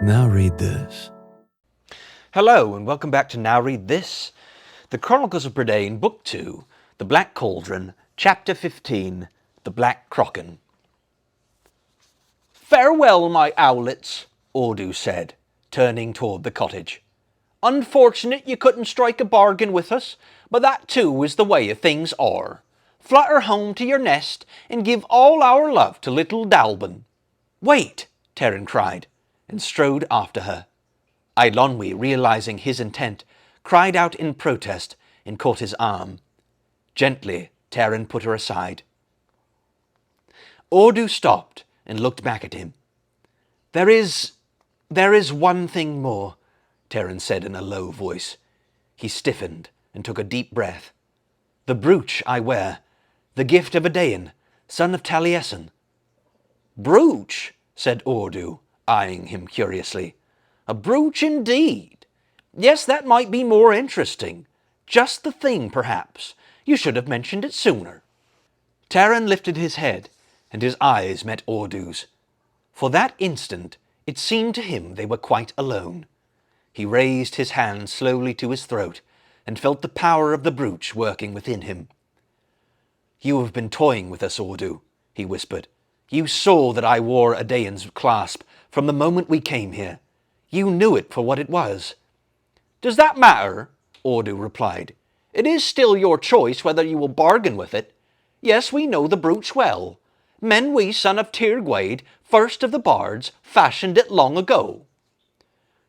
Now read this. Hello, and welcome back to Now Read This, the Chronicles of Prydain, Book 2, The Black Cauldron, Chapter 15, The Black Cauldron. "Farewell, my owlets," Audu said, turning toward the cottage. "Unfortunate you couldn't strike a bargain with us, but that too is the way of things are. Flutter home to your nest, and give all our love to little Dalban." "Wait!" Terran cried, and strode after her. Eilonwy, realizing his intent, cried out in protest and caught his arm. Gently, Terran put her aside. Audu stopped and looked back at him. There is one thing more," Terran said in a low voice. He stiffened and took a deep breath. "The brooch I wear, the gift of Prydain, son of Taliesin." "Brooch?" said Audu, eyeing him curiously. "A brooch indeed. Yes, that might be more interesting. Just the thing, perhaps. You should have mentioned it sooner." Terran lifted his head, and his eyes met Audu's. For that instant, it seemed to him they were quite alone. He raised his hand slowly to his throat, and felt the power of the brooch working within him. "You have been toying with us, Audu," he whispered. "You saw that I wore Prydain's clasp from the moment we came here. You knew it for what it was." "Does that matter?" Audu replied. "It is still your choice whether you will bargain with it. Yes, we know the brooch well. Menwy, son of Tirgwaed, first of the bards, fashioned it long ago."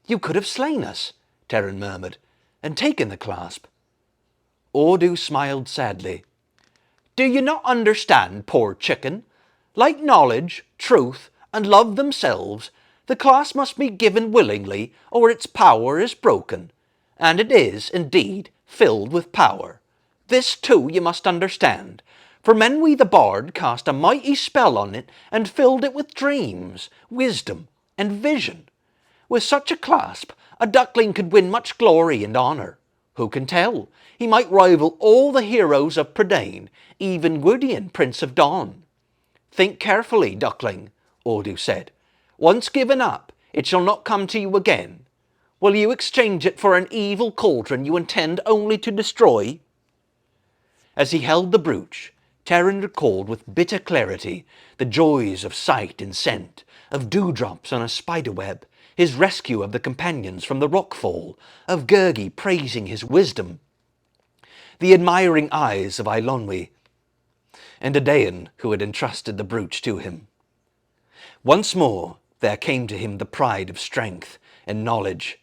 "You could have slain us," Terran murmured, "and taken the clasp." Audu smiled sadly. "Do you not understand, poor chicken? Like knowledge, truth, and love themselves, the clasp must be given willingly, or its power is broken. And it is, indeed, filled with power. This, too, you must understand, for Menwy the Bard cast a mighty spell on it and filled it with dreams, wisdom, and vision. With such a clasp, a duckling could win much glory and honour. Who can tell? He might rival all the heroes of Prydain, even Gwydion, Prince of Dawn." "Think carefully, duckling," Audu said. "Once given up, it shall not come to you again. Will you exchange it for an evil cauldron you intend only to destroy?" As he held the brooch, Terran recalled with bitter clarity the joys of sight and scent, of dewdrops on a spiderweb, his rescue of the companions from the rockfall, of Gurgi praising his wisdom, the admiring eyes of Eilonwy, and Prydain who had entrusted the brooch to him. Once more there came to him the pride of strength and knowledge.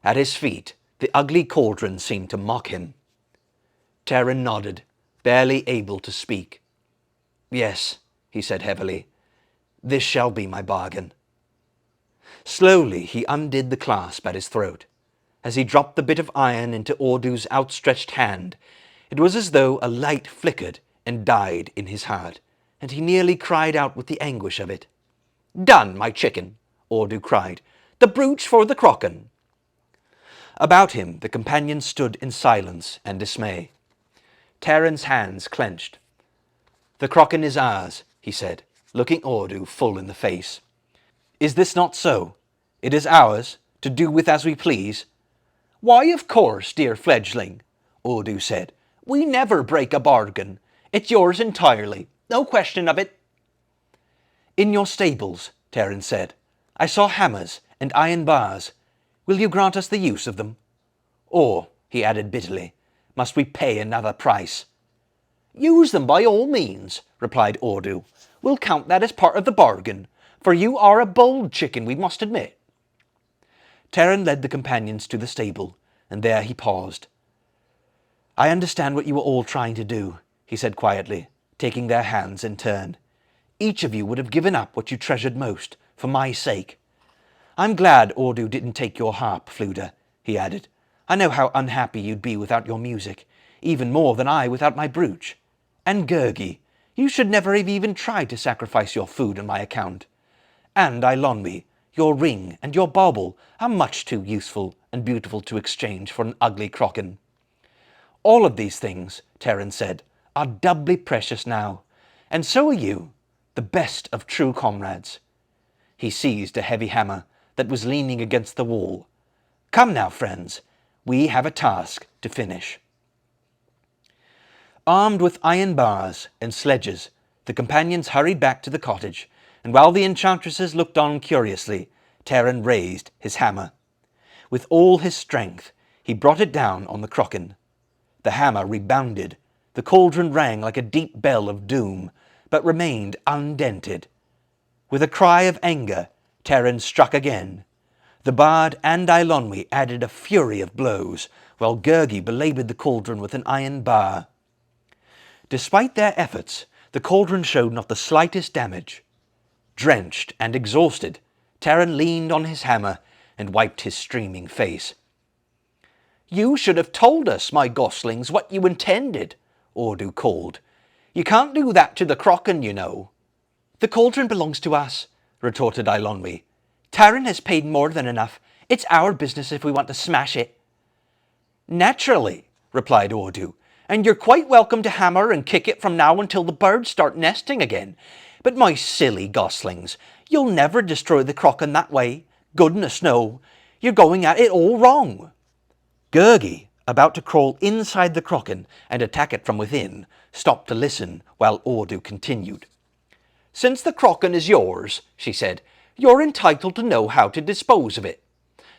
At his feet, the ugly cauldron seemed to mock him. Terran nodded, barely able to speak. "Yes," he said heavily, "this shall be my bargain." Slowly he undid the clasp at his throat. As he dropped the bit of iron into Audu's outstretched hand, it was as though a light flickered and died in his heart, and he nearly cried out with the anguish of it. "Done, my chicken!" Audu cried. "The brooch for the Crochan!" About him the companions stood in silence and dismay. Terran's hands clenched. "The Crochan is ours," he said, looking Audu full in the face. "Is this not so? It is ours, to do with as we please?" "Why, of course, dear fledgling," Audu said. "We never break a bargain. It's yours entirely, no question of it." "In your stables," Terran said, "I saw hammers and iron bars. Will you grant us the use of them? Or," he added bitterly, "must we pay another price?" "Use them by all means," replied Audu. "We'll count that as part of the bargain, for you are a bold chicken, we must admit." Terran led the companions to the stable, and there he paused. "I understand what you were all trying to do," he said quietly, taking their hands in turn. "Each of you would have given up what you treasured most, for my sake. I'm glad Audu didn't take your harp, Fluda," he added. "I know how unhappy you'd be without your music, even more than I without my brooch. And Gurgi, you should never have even tried to sacrifice your food on my account. And Eilonwy, your ring and your bauble are much too useful and beautiful to exchange for an ugly Crochan." "All of these things," Terran said, are doubly precious now, and so are you, the best of true comrades." He seized a heavy hammer that was leaning against the wall. "Come now, friends, we have a task to finish." Armed with iron bars and sledges, the companions hurried back to the cottage, and while the enchantresses looked on curiously, Taran raised his hammer. With all his strength, he brought it down on the Kraken. The hammer rebounded. The cauldron rang like a deep bell of doom, but remained undented. With a cry of anger, Taran struck again. The bard and Eilonwy added a fury of blows, while Gurgi belaboured the cauldron with an iron bar. Despite their efforts, the cauldron showed not the slightest damage. Drenched and exhausted, Taran leaned on his hammer and wiped his streaming face. "You should have told us, my goslings, what you intended," Ordu called. "You can't do that to the Kraken, you know." "The cauldron belongs to us," retorted Eilonwy. "Taran has paid more than enough. It's our business if we want to smash it." "Naturally," replied Ordu, "and you're quite welcome to hammer and kick it from now until the birds start nesting again. But my silly goslings, you'll never destroy the Kraken that way. Goodness no, you're going at it all wrong." Gurgi, about to crawl inside the Kraken and attack it from within, stopped to listen while Ordu continued. "Since the Kraken is yours," she said, "you're entitled to know how to dispose of it.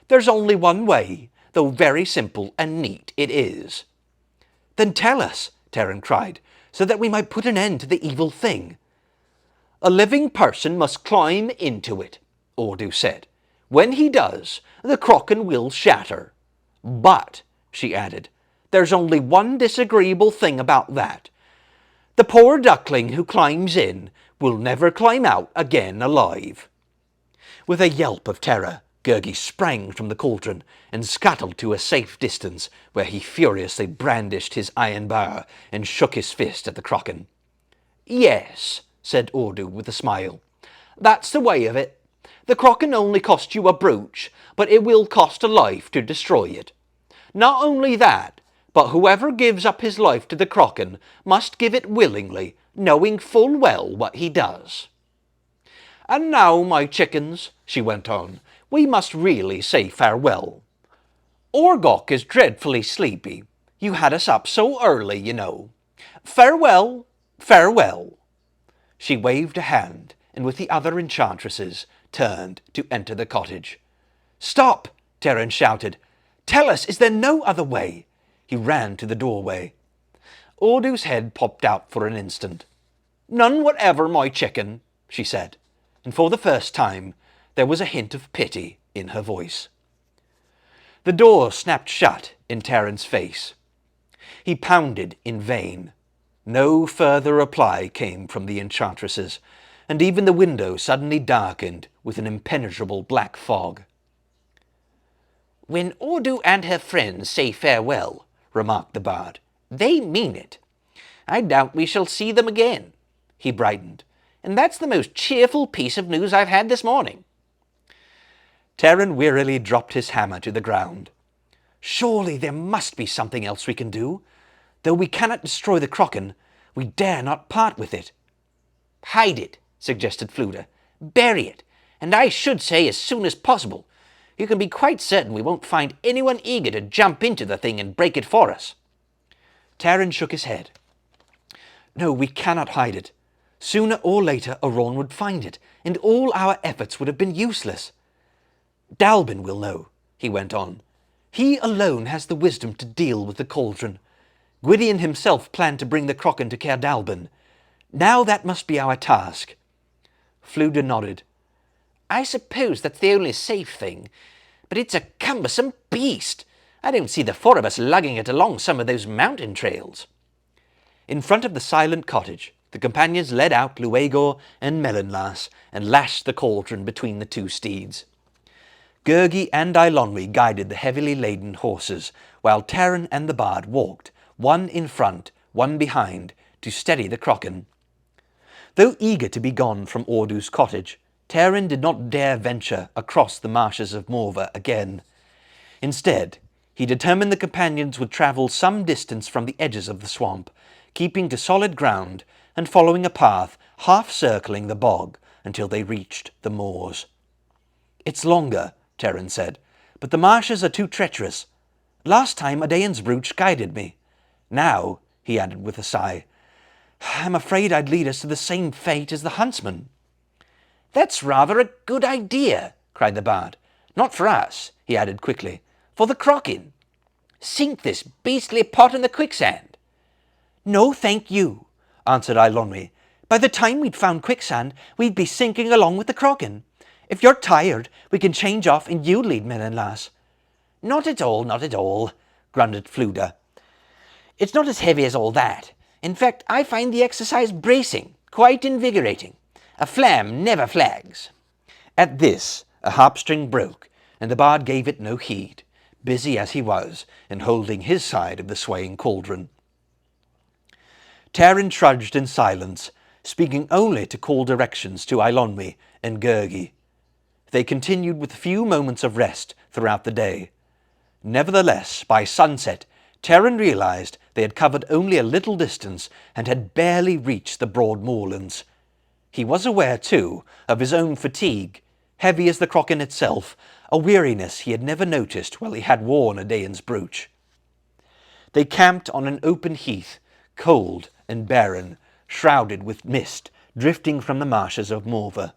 There's only one way, though very simple and neat it is." "Then tell us," Taran cried, "so that we might put an end to the evil thing." "A living person must climb into it," Ordu said. "When he does, the Kraken will shatter. But," she added, "there's only one disagreeable thing about that. The poor duckling who climbs in will never climb out again alive." With a yelp of terror, Gurgi sprang from the cauldron and scuttled to a safe distance, where he furiously brandished his iron bar and shook his fist at the Kraken. "Yes," said Ordu with a smile, "that's the way of it. The Kraken only cost you a brooch, but it will cost a life to destroy it. Not only that, but whoever gives up his life to the Kraken must give it willingly, knowing full well what he does. And now, my chickens," she went on, "we must really say farewell. Orgok is dreadfully sleepy. You had us up so early, you know. Farewell, farewell." She waved a hand, and with the other enchantresses, turned to enter the cottage. "Stop!" Taran shouted. "Tell us, is there no other way?" He ran to the doorway. Ordu's head popped out for an instant. "None whatever, my chicken," she said, and for the first time there was a hint of pity in her voice. The door snapped shut in Taran's face. He pounded in vain. No further reply came from the enchantresses, and even the window suddenly darkened with an impenetrable black fog. "When Ordu and her friends say farewell," remarked the bard, "they mean it. I doubt we shall see them again." He brightened. "And that's the most cheerful piece of news I've had this morning." Taran wearily dropped his hammer to the ground. "Surely there must be something else we can do. Though we cannot destroy the Kraken, we dare not part with it." "Hide it," suggested Fluda. "Bury it, and I should say as soon as possible. You can be quite certain we won't find anyone eager to jump into the thing and break it for us." Taran shook his head. "No, we cannot hide it. Sooner or later Aron would find it, and all our efforts would have been useless. Dalban will know," he went on. "He alone has the wisdom to deal with the cauldron. Gwydion himself planned to bring the Kraken to Caer Dalban. Now that must be our task." Fluda nodded. "I suppose that's the only safe thing, but it's a cumbersome beast. I don't see the four of us lugging it along some of those mountain trails." In front of the silent cottage, the companions led out Luegor and Melanlas and lashed the cauldron between the two steeds. Gurgi and Eilonwy guided the heavily laden horses, while Taran and the bard walked, one in front, one behind, to steady the Kraken. Though eager to be gone from Ordu's cottage, Taran did not dare venture across the marshes of Morva again. Instead, he determined the companions would travel some distance from the edges of the swamp, keeping to solid ground and following a path half circling the bog until they reached the moors. "It's longer," Terran said, "but the marshes are too treacherous. Last time Adain's brooch guided me. Now," he added with a sigh, "I'm afraid I'd lead us to the same fate as the huntsman." "That's rather a good idea," cried the bard. "Not for us," he added quickly, "for the crockin. Sink this beastly pot in the quicksand." "No, thank you," answered Eilonwy. "By the time we'd found quicksand, we'd be sinking along with the crockin. If you're tired, we can change off and you lead, Millen lass." "Not at all, not at all," grunted Fluda. "It's not as heavy as all that. In fact, I find the exercise bracing, quite invigorating. A flam never flags." At this, a harp string broke, and the bard gave it no heed, busy as he was in holding his side of the swaying cauldron. Terran trudged in silence, speaking only to call directions to Eilonwy and Gurgi. They continued with few moments of rest throughout the day. Nevertheless, by sunset, Terran realized they had covered only a little distance and had barely reached the broad moorlands. He was aware, too, of his own fatigue, heavy as the crockin itself, a weariness he had never noticed while he had worn Adain's brooch. They camped on an open heath, cold and barren, shrouded with mist drifting from the marshes of Morva.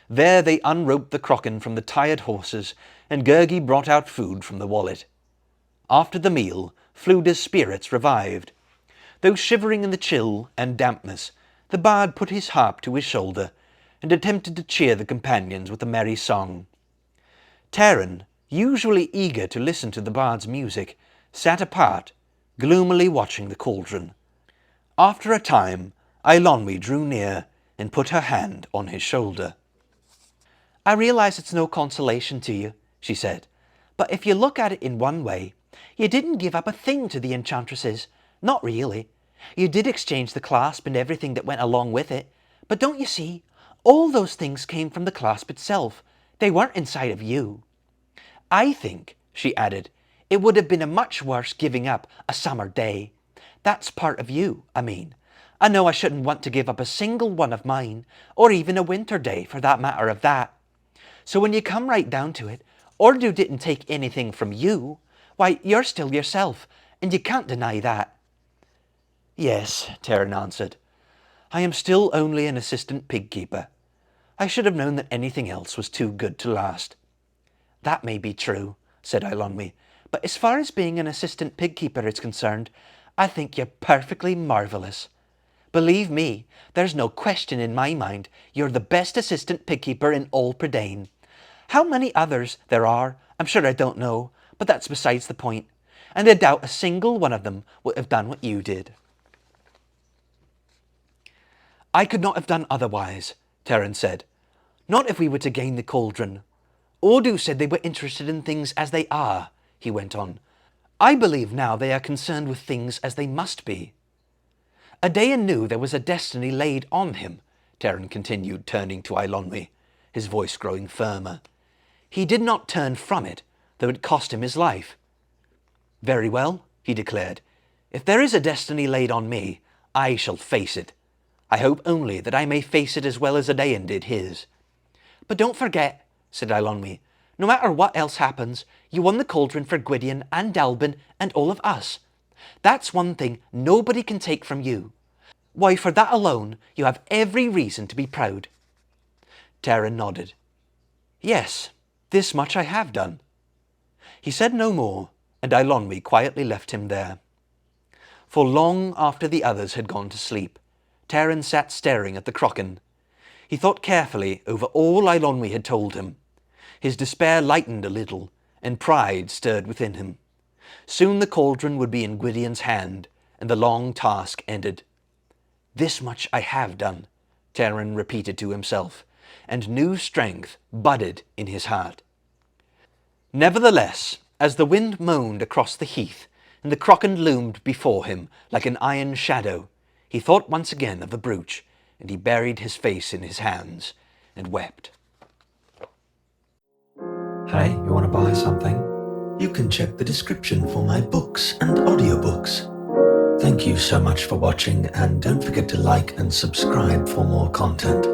There they unroped the crockin from the tired horses, and Gurgi brought out food from the wallet. After the meal, Fluda's spirits revived. Though shivering in the chill and dampness, the bard put his harp to his shoulder and attempted to cheer the companions with a merry song. Terran, usually eager to listen to the bard's music, sat apart, gloomily watching the cauldron. After a time, Eilonwy drew near and put her hand on his shoulder. "I realize it's no consolation to you," she said, "but if you look at it in one way, you didn't give up a thing to the enchantresses. Not really. You did exchange the clasp and everything that went along with it, but don't you see, all those things came from the clasp itself. They weren't inside of you. I think," she added, "it would have been a much worse giving up a summer day. That's part of you, I mean. I know I shouldn't want to give up a single one of mine, or even a winter day for that matter of that. So when you come right down to it, Ordu didn't take anything from you. Why, you're still yourself, and you can't deny that." "Yes," Terran answered. "I am still only an assistant pig-keeper. I should have known that anything else was too good to last." "That may be true," said Eilonwy, "but as far as being an assistant pig-keeper is concerned, I think you're perfectly marvellous. Believe me, there's no question in my mind you're the best assistant pig-keeper in all Prydain. How many others there are, I'm sure I don't know, but that's besides the point, and I doubt a single one of them would have done what you did." "I could not have done otherwise," Terran said. "Not if we were to gain the cauldron. Ordu said they were interested in things as they are," he went on. "I believe now they are concerned with things as they must be." "Adain knew there was a destiny laid on him," Terran continued, turning to Eilonwy, his voice growing firmer. "He did not turn from it, though it cost him his life." "Very well," he declared. "If there is a destiny laid on me, I shall face it. I hope only that I may face it as well as Adain did his." "But don't forget," said Eilonwy, "no matter what else happens, you won the cauldron for Gwydion and Dalban and all of us. That's one thing nobody can take from you. Why, for that alone, you have every reason to be proud." Terran nodded. "Yes, this much I have done." He said no more, and Eilonwy quietly left him there. For long after the others had gone to sleep, Terran sat staring at the crockin. He thought carefully over all Eilonwy had told him. His despair lightened a little, and pride stirred within him. Soon the cauldron would be in Gwydion's hand, and the long task ended. "This much I have done," Terran repeated to himself, and new strength budded in his heart. Nevertheless, as the wind moaned across the heath, and the crockin loomed before him like an iron shadow, he thought once again of the brooch, and he buried his face in his hands and wept. Hey, you want to buy something? You can check the description for my books and audiobooks. Thank you so much for watching, and don't forget to like and subscribe for more content.